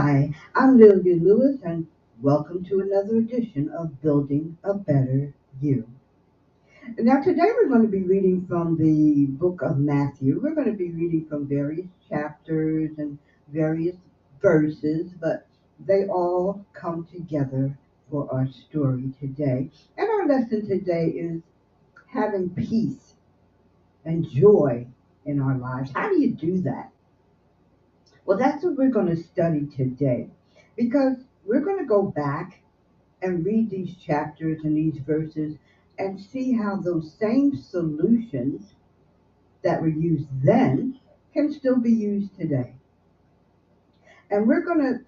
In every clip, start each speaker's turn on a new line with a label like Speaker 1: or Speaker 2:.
Speaker 1: Hi, I'm Lelia Lewis, and welcome to another edition of Building a Better You. Now, today we're going to be reading from the book of Matthew. We're going to be reading from various chapters and various verses, but they all come together for our story today. And our lesson today is having peace and joy in our lives. How do you do that? Well, that's what we're going to study today because we're going to go back and read these chapters and these verses and see how those same solutions that were used then can still be used today. And we're going to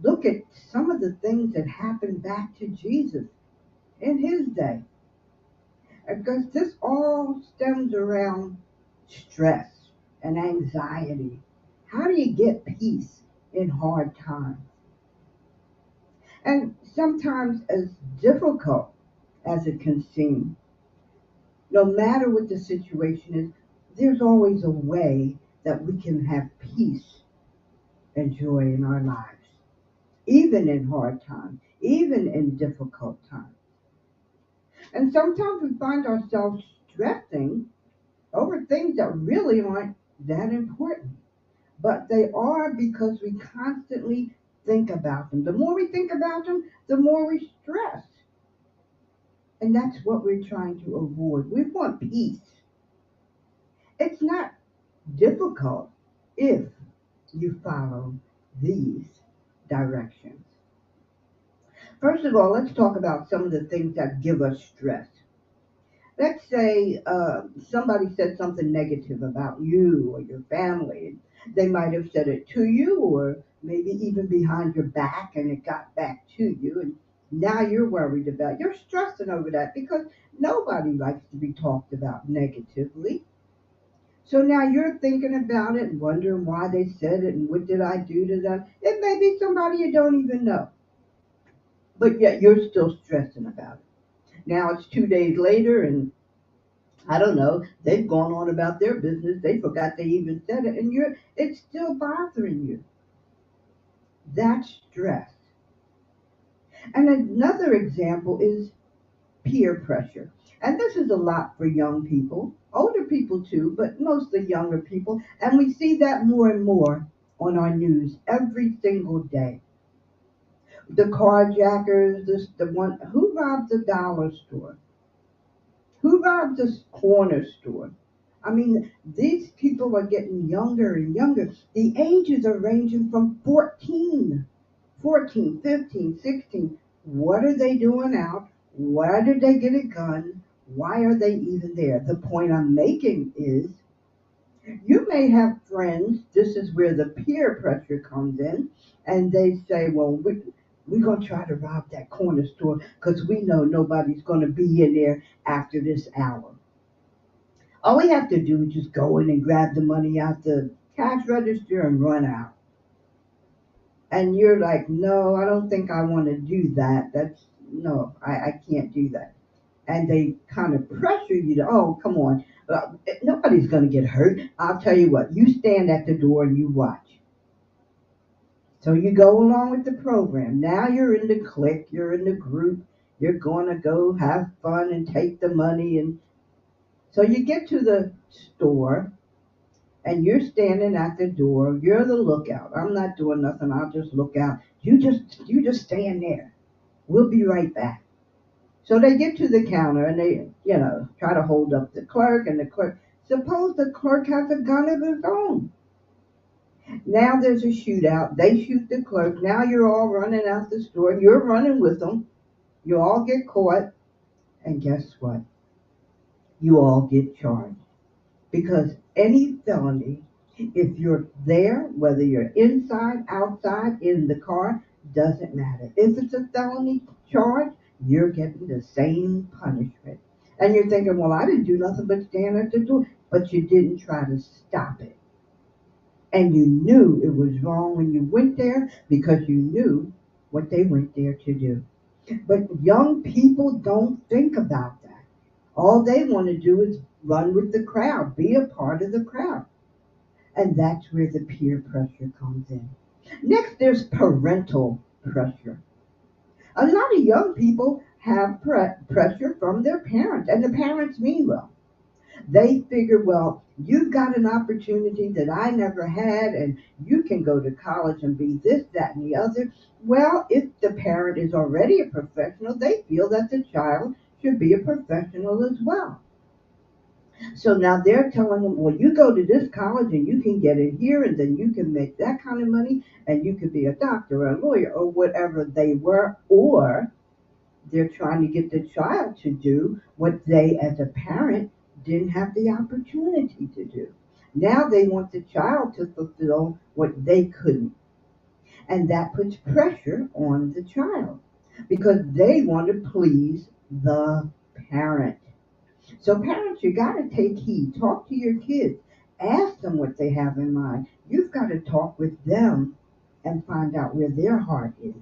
Speaker 1: look at some of the things that happened back to Jesus in his day. Because this all stems around stress and anxiety. How do you get peace in hard times? And sometimes, as difficult as it can seem, no matter what the situation is, there's always a way that we can have peace and joy in our lives, even in hard times, even in difficult times. And sometimes we find ourselves stressing over things that really aren't that important, but they are because we constantly think about them. The more we think about them, the more we stress. And that's what we're trying to avoid. We want peace. It's not difficult if you follow these directions. First of all, let's talk about some of the things that give us stress. Let's say somebody said something negative about you or your family. They might have said it to you or maybe even behind your back and it got back to you. And now you're worried about, you're stressing over that because nobody likes to be talked about negatively. So now you're thinking about it and wondering why they said it and what did I do to them. It may be somebody you don't even know, but yet you're still stressing about it. Now it's 2 days later and I don't know, they've gone on about their business. They forgot they even said it and it's still bothering you. That's stress. And another example is peer pressure. And this is a lot for young people, older people too, but mostly younger people. And we see that more and more on our news every single day. The carjackers, the one who robbed the dollar store, who robbed the corner store. I mean, these people are getting younger and younger. The ages are ranging from 14, 15, 16. What are they doing out? Where did they get a gun? Why are they even there? The point I'm making is you may have friends, this is where the peer pressure comes in, and they say, well, we're going to try to rob that corner store because we know nobody's going to be in there after this hour. All we have to do is just go in and grab the money out the cash register and run out. And you're like, no, I don't think I want to do that. No, I can't do that. And they kind of pressure you to, oh, come on, nobody's going to get hurt. I'll tell you what, you stand at the door and you watch. So you go along with the program. Now you're in the clique, you're in the group, you're going to go have fun and take the money. And so you get to the store and you're standing at the door. You're the lookout. I'm not doing nothing. I'll just look out. You just stand there. We'll be right back. So they get to the counter and they, try to hold up the clerk and the clerk. Suppose the clerk has a gun of his own. Now there's a shootout. They shoot the clerk. Now you're all running out the store. You're running with them. You all get caught. And guess what? You all get charged. Because any felony, if you're there, whether you're inside, outside, in the car, doesn't matter. If it's a felony charge, you're getting the same punishment. And you're thinking, well, I didn't do nothing but stand at the door. But you didn't try to stop it. And you knew it was wrong when you went there because you knew what they went there to do. But young people don't think about that. All they want to do is run with the crowd, be a part of the crowd. And that's where the peer pressure comes in. Next, there's parental pressure. A lot of young people have pressure from their parents, and the parents mean well. They figure, well, you've got an opportunity that I never had, and you can go to college and be this, that, and the other. Well, if the parent is already a professional, they feel that the child should be a professional as well. So now they're telling them, well, you go to this college and you can get in here, and then you can make that kind of money, and you could be a doctor or a lawyer or whatever they were, or they're trying to get the child to do what they, as a parent, didn't have the opportunity to do. Now they want the child to fulfill what they couldn't. And that puts pressure on the child because they want to please the parent. So, parents, you got to take heed. Talk to your kids. Ask them what they have in mind. You've got to talk with them and find out where their heart is.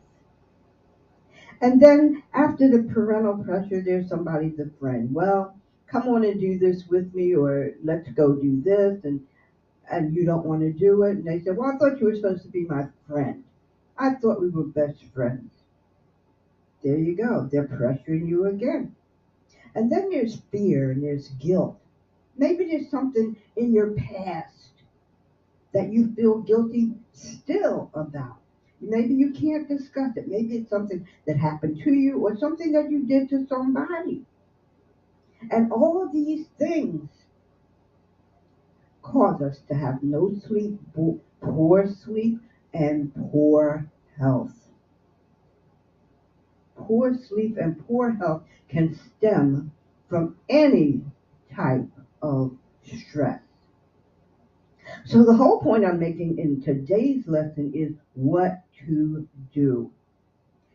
Speaker 1: And then after the parental pressure, there's somebody, the friend. Well, come on and do this with me, or let's go do this, and you don't want to do it. And they say, well, I thought you were supposed to be my friend. I thought we were best friends. There you go. They're pressuring you again. And then there's fear and there's guilt. Maybe there's something in your past that you feel guilty still about. Maybe you can't discuss it. Maybe it's something that happened to you or something that you did to somebody. And all of these things cause us to have no sleep, poor sleep, and poor health. Poor sleep and poor health can stem from any type of stress. So the whole point I'm making in today's lesson is what to do.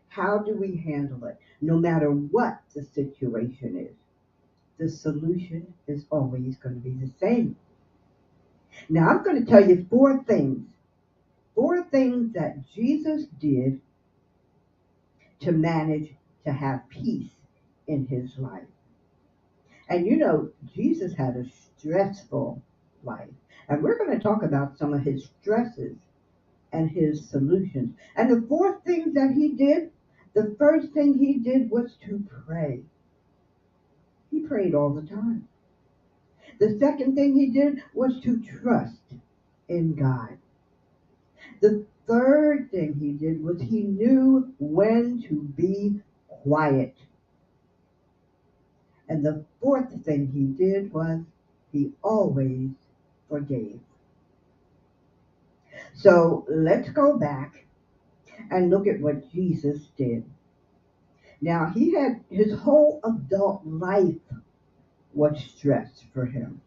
Speaker 1: How do we handle it? No matter what the situation is, the solution is always going to be the same. Now I'm going to tell you four things that Jesus did to manage to have peace in his life. And you know, Jesus had a stressful life. And we're going to talk about some of his stresses and his solutions. And the fourth thing that he did, the first thing he did was to pray. He prayed all the time. The second thing he did was to trust in God. The third thing he did was he knew when to be quiet. And the fourth thing he did was he always forgave. So let's go back and look at what Jesus did. Now, he had his whole adult life was stress for him.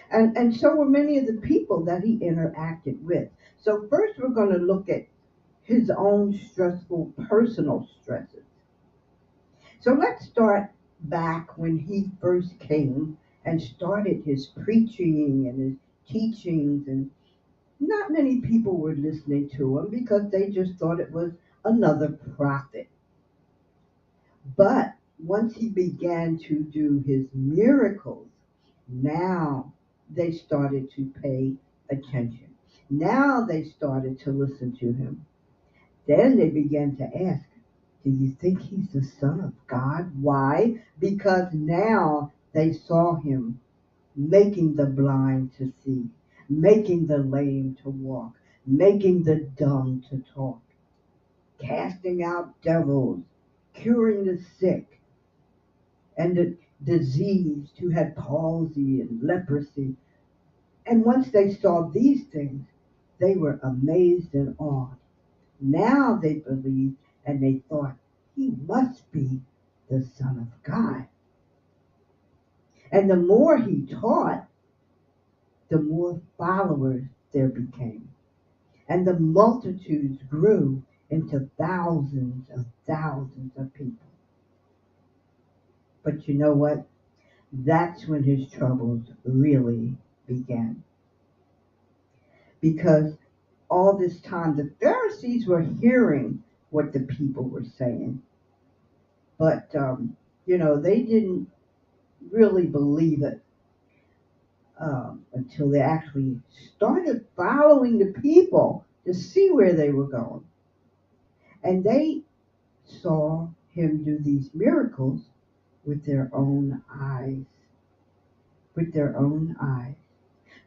Speaker 1: And so were many of the people that he interacted with. So first we're going to look at his own stressful personal stresses. So let's start back when he first came and started his preaching and his teachings, and not many people were listening to him because they just thought it was another prophet. But once he began to do his miracles, now they started to pay attention. Now they started to listen to him. Then they began to ask, do you think he's the Son of God? Why? Because now they saw him making the blind to see, making the lame to walk, making the dumb to talk, casting out devils, curing the sick, and the diseased who had palsy and leprosy. And once they saw these things, they were amazed and awed. Now they believed and they thought, he must be the Son of God. And the more he taught, the more followers there became. And the multitudes grew into thousands of people. But you know what? That's when his troubles really began. Because all this time the Pharisees were hearing what the people were saying, but they didn't really believe it until they actually started following the people to see where they were going. And they saw him do these miracles with their own eyes. With their own eyes.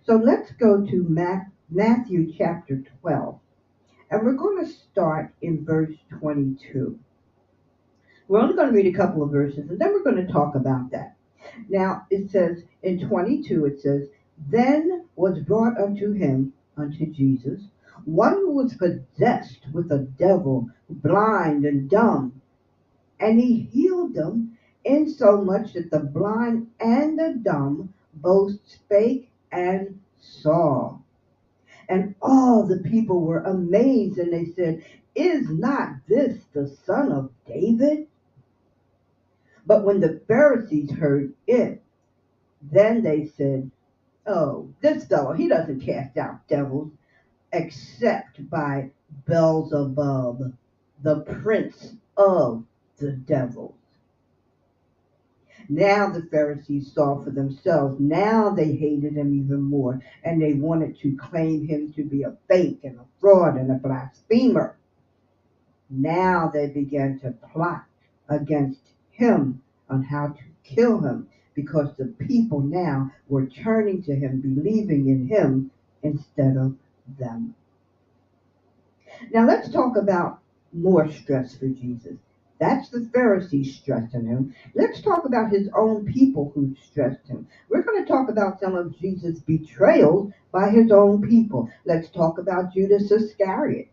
Speaker 1: So let's go to Matthew chapter 12. And we're going to start in verse 22. We're only going to read a couple of verses and then we're going to talk about that. Now it says in 22, it says, Then was brought unto him, unto Jesus, one who was possessed with a devil, blind and dumb, and he healed them, insomuch that the blind and the dumb both spake and saw. And all the people were amazed, and they said, Is not this the son of David? But when the Pharisees heard it, then they said, Oh, this fellow, he doesn't cast out devils except by Beelzebub, the prince of the devils. Now the Pharisees saw for themselves. Now they hated him even more, and they wanted to claim him to be a fake and a fraud and a blasphemer. Now they began to plot against him on how to kill him, because the people now were turning to him, believing in him instead of them. Now let's talk about more stress for Jesus. That's the Pharisees stressing him. Let's talk about his own people who stressed him. We're going to talk about some of Jesus' betrayals by his own people. Let's talk about Judas Iscariot.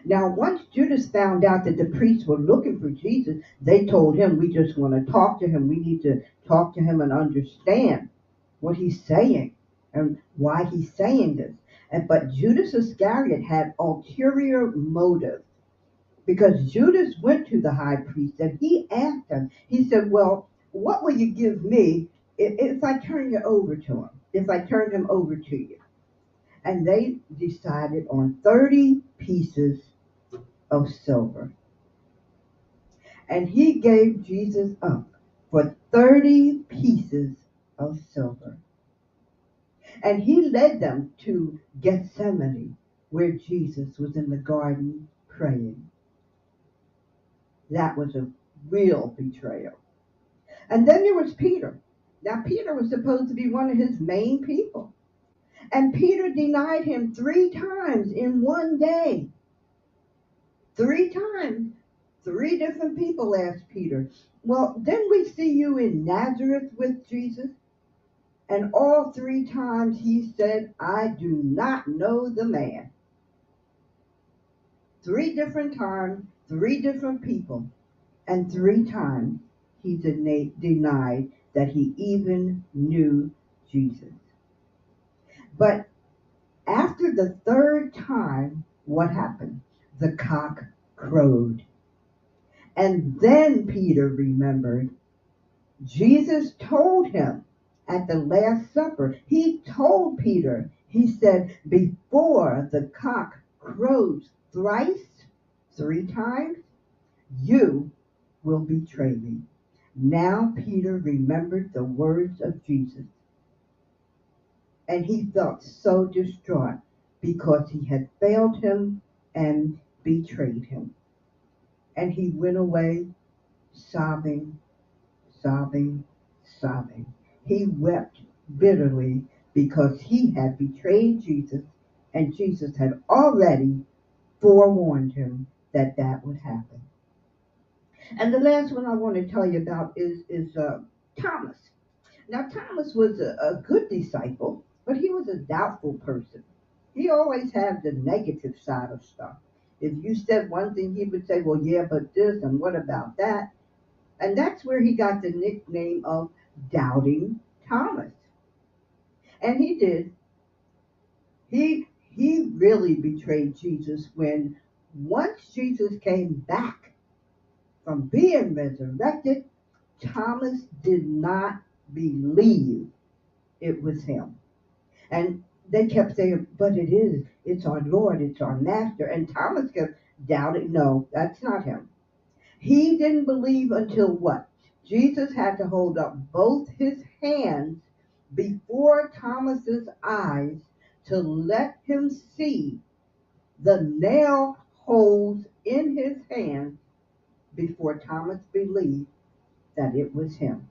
Speaker 1: Now, once Judas found out that the priests were looking for Jesus, they told him, We just want to talk to him. We need to talk to him and understand what he's saying and why he's saying this. But Judas Iscariot had ulterior motive, because Judas went to the high priest and he asked him, he said, Well, what will you give me if I turn you over to him? If I turn him over to you? And they decided on 30 pieces of silver. And he gave Jesus up for 30 pieces of silver. And he led them to Gethsemane, where Jesus was in the garden praying. That was a real betrayal. And then there was Peter. Now, Peter was supposed to be one of his main people. And Peter denied him 3 times in one day. 3 times. 3 different people asked Peter, Well, didn't we see you in Nazareth with Jesus? And all 3 times he said, I do not know the man. 3 different times, 3 different people. And 3 times he denied that he even knew Jesus. But after the 3rd time, what happened? The cock crowed. And then Peter remembered. Jesus told him at the Last Supper, he told Peter, he said, Before the cock crows thrice, 3 times, you will betray me. Now Peter remembered the words of Jesus, and he felt so distraught because he had failed him and betrayed him. And he went away sobbing, sobbing, sobbing. He wept bitterly because he had betrayed Jesus, and Jesus had already forewarned him that that would happen. And the last one I want to tell you about is Thomas. Now, Thomas was a good disciple, but he was a doubtful person. He always had the negative side of stuff. If you said one thing, he would say, Well, yeah, but this, and what about that? And that's where he got the nickname of Doubting Thomas. And he did. He really betrayed Jesus when once Jesus came back from being resurrected, Thomas did not believe it was him. And they kept saying, But it is. It's our Lord. It's our Master. And Thomas kept doubting, No, that's not him. He didn't believe until what? Jesus had to hold up both his hands before Thomas's eyes to let him see the nail holes in his hands before Thomas believed that it was him,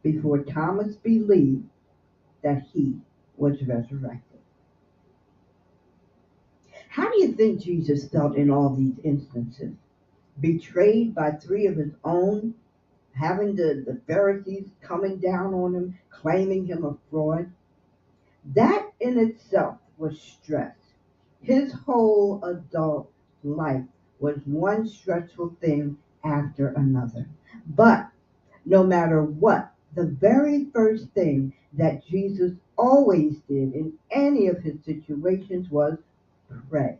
Speaker 1: before Thomas believed that he was resurrected. How do you think Jesus felt in all these instances? Betrayed by three of his own, having the Pharisees coming down on him, claiming him a fraud. That in itself was stress. His whole adult life was one stressful thing after another. But no matter what, the very first thing that Jesus always did in any of his situations was pray.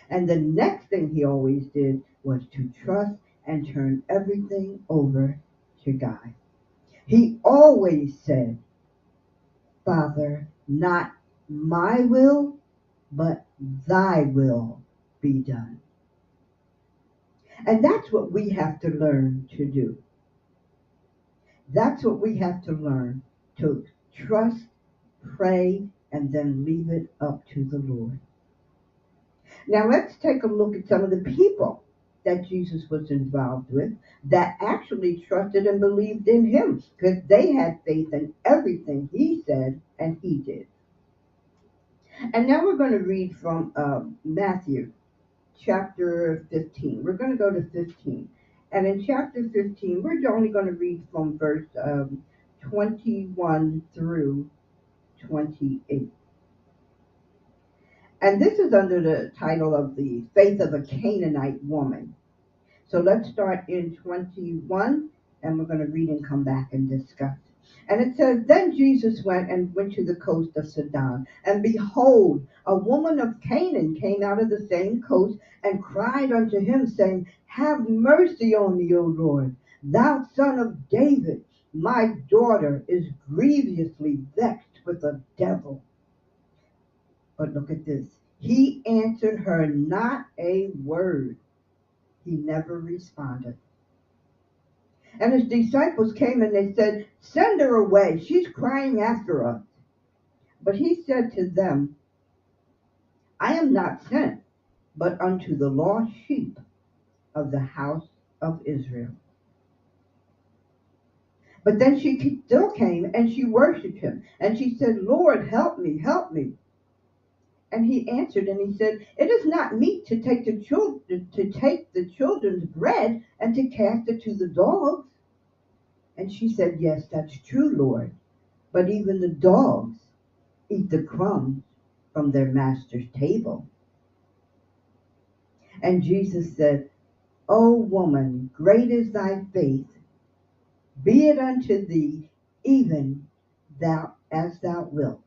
Speaker 1: And the next thing he always did was to trust and turn everything over to God. He always said, Father, not my will, but thy will be done. And that's what we have to learn to do. That's what we have to learn to trust, pray, and then leave it up to the Lord. Now let's take a look at some of the people that Jesus was involved with that actually trusted and believed in him because they had faith in everything he said and he did. And now we're going to read from Matthew chapter 15. We're going to go to 15. And in chapter 15, we're only going to read from verse 21 through 28. And this is under the title of the faith of a Canaanite woman. So let's start in 21, and we're going to read and come back and discuss. And it says, Then Jesus went to the coast of Sidon. And behold, a woman of Canaan came out of the same coast and cried unto him, saying, Have mercy on me, O Lord, thou son of David. My daughter is grievously vexed with a devil. But look at this. He answered her not a word. He never responded. And his disciples came and they said, Send her away. She's crying after us. But he said to them, I am not sent, but unto the lost sheep of the house of Israel. But then she still came and she worshipped him. And she said, Lord, help me, help me. And he answered and he said, It is not meet to take the children's bread and to cast it to the dogs. And she said, Yes, that's true, Lord. But even the dogs eat the crumbs from their master's table. And Jesus said, O woman, great is thy faith. Be it unto thee even thou as thou wilt.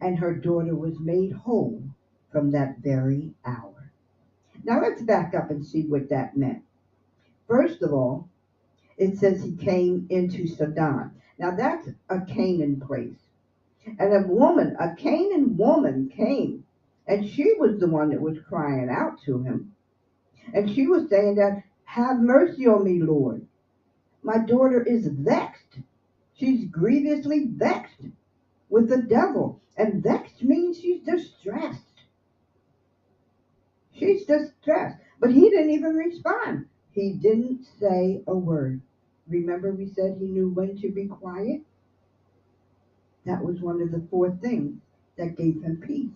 Speaker 1: And her daughter was made whole from that very hour. Now let's back up and see what that meant. First of all, it says he came into Sidon. Now that's a Canaan place. And a Canaan woman came, and she was the one that was crying out to him. And she was saying that, Have mercy on me, Lord. My daughter is vexed. She's grievously vexed with the devil. And vexed means she's distressed. She's distressed. But he didn't even respond. He didn't say a word. Remember we said he knew when to be quiet? That was one of the four things that gave him peace.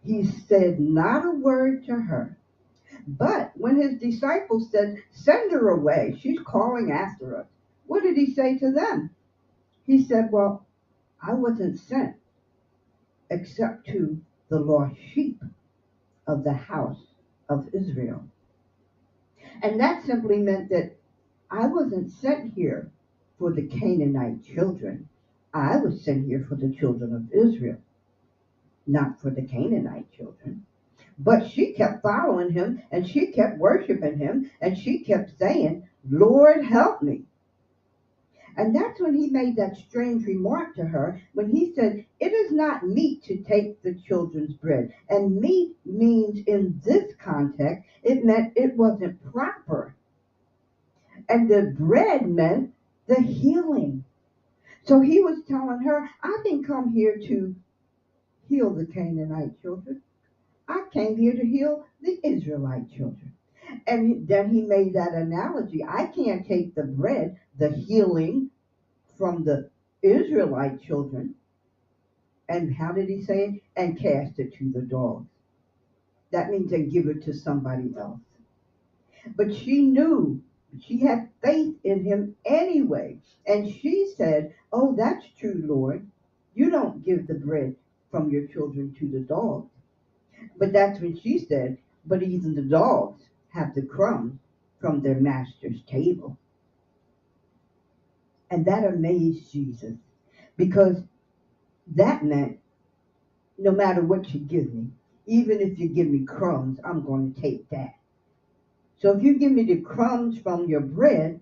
Speaker 1: He said not a word to her. But when his disciples said, Send her away, she's calling after us, what did he say to them? He said, Well, I wasn't sent except to the lost sheep of the house of Israel. And that simply meant that I wasn't sent here for the Canaanite children. I was sent here for the children of Israel, not for the Canaanite children. But she kept following him, and she kept worshiping him, and she kept saying, Lord, help me. And that's when he made that strange remark to her, when he said, It is not meet to take the children's bread. And meat means, in this context, it meant it wasn't proper. And the bread meant the healing. So he was telling her, I didn't come here to heal the Canaanite children. I came here to heal the Israelite children. And then he made that analogy. I can't take the bread, the healing from the Israelite children, and how did he say it? And cast it to the dogs. That means they give it to somebody else. But she knew, she had faith in him anyway. And she said, "Oh, that's true, Lord. You don't give the bread from your children to the dogs." But that's when she said, "But even the dogs have the crumbs from their master's table." And that amazed Jesus because that meant no matter what you give me, even if you give me crumbs, I'm going to take that. So if you give me the crumbs from your bread,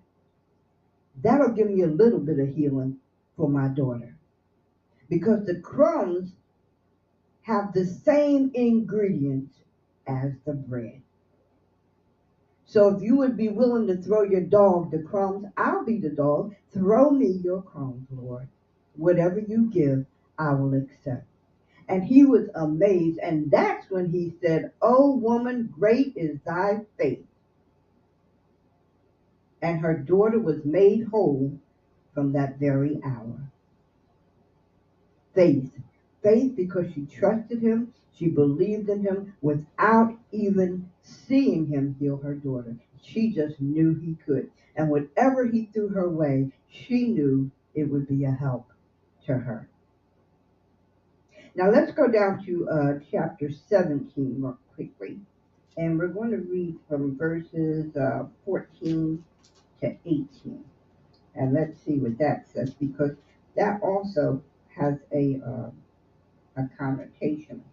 Speaker 1: that'll give me a little bit of healing for my daughter. Because the crumbs have the same ingredients as the bread. So if you would be willing to throw your dog the crumbs, I'll be the dog. Throw me your crumbs, Lord. Whatever you give, I will accept. And he was amazed. And that's when he said, "Oh, woman, great is thy faith." And her daughter was made whole from that very hour. Faith. Faith because she trusted him, she believed in him without even seeing him heal her daughter. She just knew he could. And whatever he threw her way, she knew it would be a help to her. Now let's go down to chapter 17 more quickly. And we're going to read from verses 14 to 18. And let's see what that says, because that also has a connotation.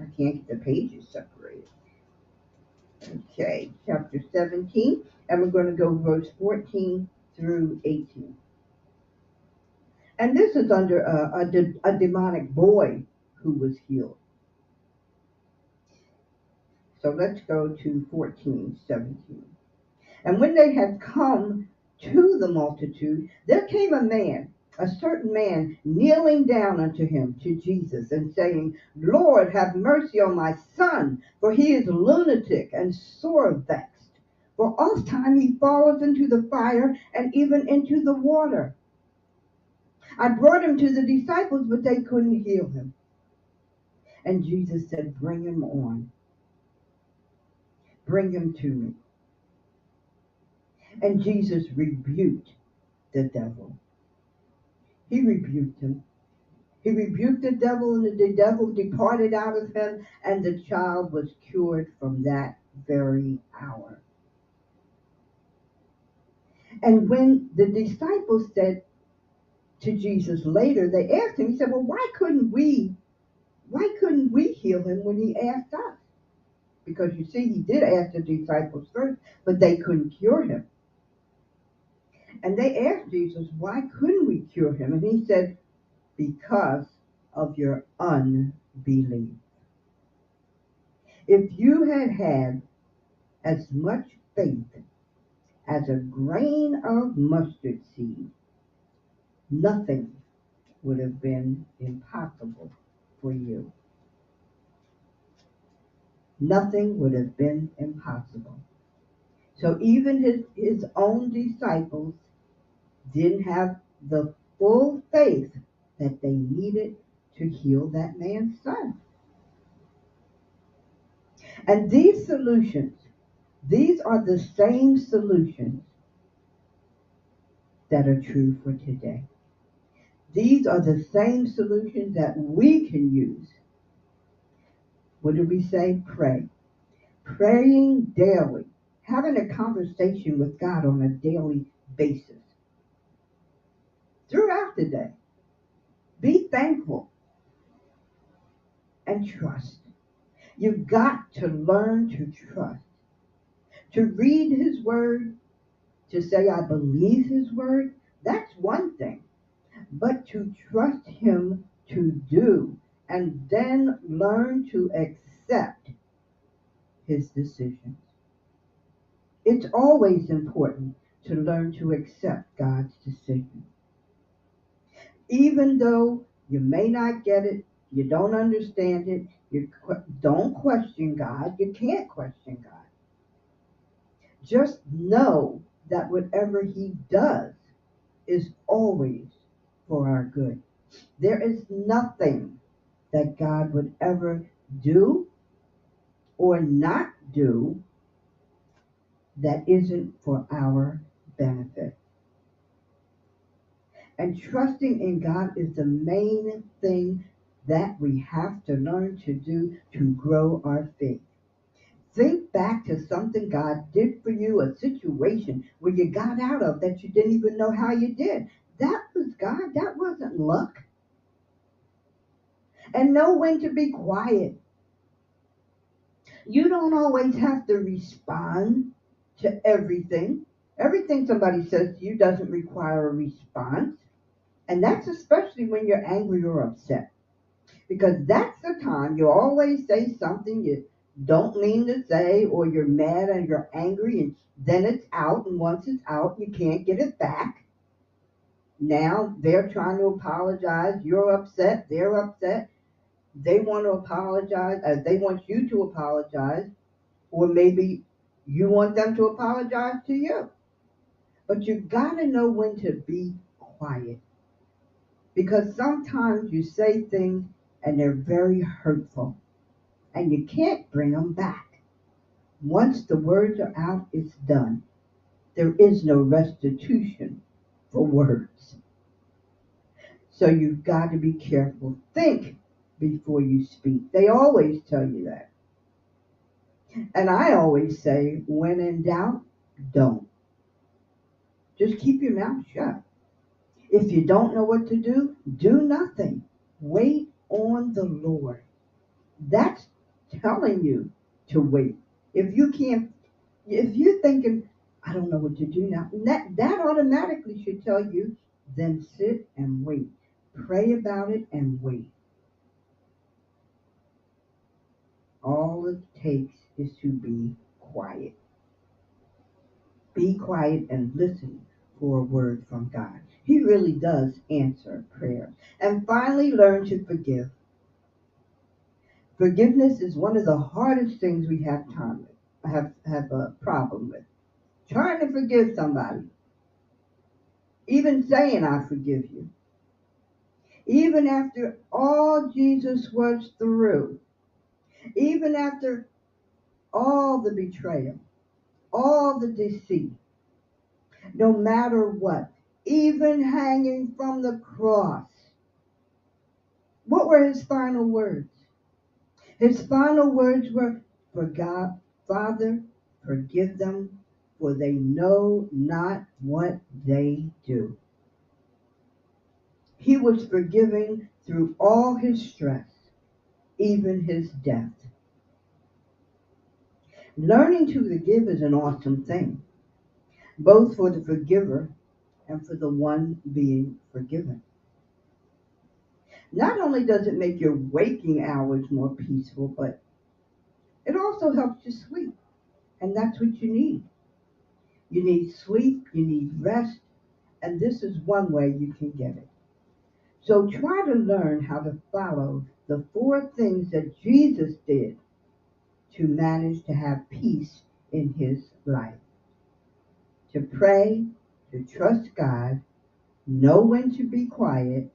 Speaker 1: I can't get the pages separated. Okay, chapter 17, and we're going to go verse 14 through 18. And this is under a demonic boy who was healed. So let's go to 14:17. And when they had come to the multitude, there came a certain man, kneeling down unto him, to Jesus, and saying, "Lord, have mercy on my son, for he is lunatic and sore vexed. For oft time he falleth into the fire and even into the water. I brought him to the disciples, but they couldn't heal him." And Jesus said, "Bring him on. Bring him to me." And Jesus rebuked the devil. He rebuked him. He rebuked the devil, and the devil departed out of him, and the child was cured from that very hour. And when the disciples said to Jesus later, they asked him, he said, "Well, why couldn't we heal him when he asked us?" Because you see, he did ask the disciples first, but they couldn't cure him. And they asked Jesus, "Why couldn't we cure him?" And he said, "Because of your unbelief. If you had had as much faith as a grain of mustard seed, nothing would have been impossible for you." Nothing would have been impossible. So even his own disciples didn't have the full faith that they needed to heal that man's son. And these solutions, these are the same solutions that are true for today. These are the same solutions that we can use. What do we say? Pray. Praying daily. Having a conversation with God on a daily basis. Throughout the day. Be thankful and trust. You've got to learn to trust. To read his word, to say I believe his word, that's one thing. But to trust him to do, and then learn to accept his decisions. It's always important to learn to accept God's decision. Even though you may not get it, you don't understand it, Don't question God. You can't question God. Just know that whatever he does is always for our good. There is nothing that God would ever do or not do that isn't for our benefit. And trusting in God is the main thing that we have to learn to do to grow our faith. Think back to something God did for you, a situation where you got out of that you didn't even know how you did. That was God. That wasn't luck. And know when to be quiet. You don't always have to respond to everything. Everything somebody says to you doesn't require a response. And that's especially when you're angry or upset. Because that's the time you always say something you don't mean to say, or you're mad and you're angry, and then it's out. And once it's out, you can't get it back. Now they're trying to apologize. You're upset. They're upset. They want to apologize. They want you to apologize. Or maybe you want them to apologize to you. But you got to know when to be quiet. Because sometimes you say things and they're very hurtful. And you can't bring them back. Once the words are out, it's done. There is no restitution for words. So you've got to be careful. Think before you speak. They always tell you that. And I always say, when in doubt, don't. Just keep your mouth shut. If you don't know what to do nothing. Wait on the Lord. That's telling you to wait. If you can't, if you're thinking, I don't know what to do now, that automatically should tell you, then sit and wait. Pray about it and wait. All it takes is to be quiet. Be quiet and listen for a word from God. He really does answer prayer. And finally, learn to forgive. Forgiveness is one of the hardest things we have time with, have a problem with. Trying to forgive somebody. Even saying I forgive you. Even after all Jesus was through. Even after all the betrayal, all the deceit, no matter what, even hanging from the cross. What were his final words? His final words were, for God, Father, forgive them, for they know not what they do. He was forgiving through all his stress, even his death. Learning to forgive is an awesome thing, both for the forgiver and for the one being forgiven. Not only does it make your waking hours more peaceful, but it also helps you sleep. And that's what you need. You need sleep, you need rest, and this is one way you can get it. So try to learn how to follow the four things that Jesus did to manage to have peace in his life. To pray, to trust God, know when to be quiet,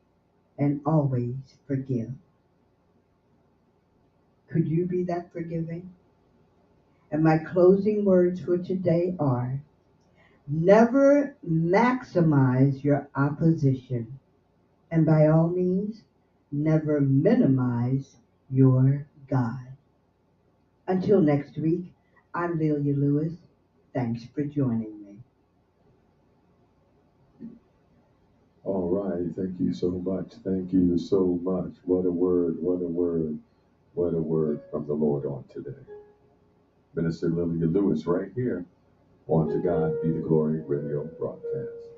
Speaker 1: and always forgive. Could you be that forgiving? And my closing words for today are, never maximize your opposition. And by all means, never minimize your God. Until next week, I'm Lelia Lewis. Thanks for joining me.
Speaker 2: All right. Thank you so much. Thank you so much. What a word. What a word. What a word from the Lord on today. Minister Lelia Lewis right here on To God Be the Glory radio broadcast.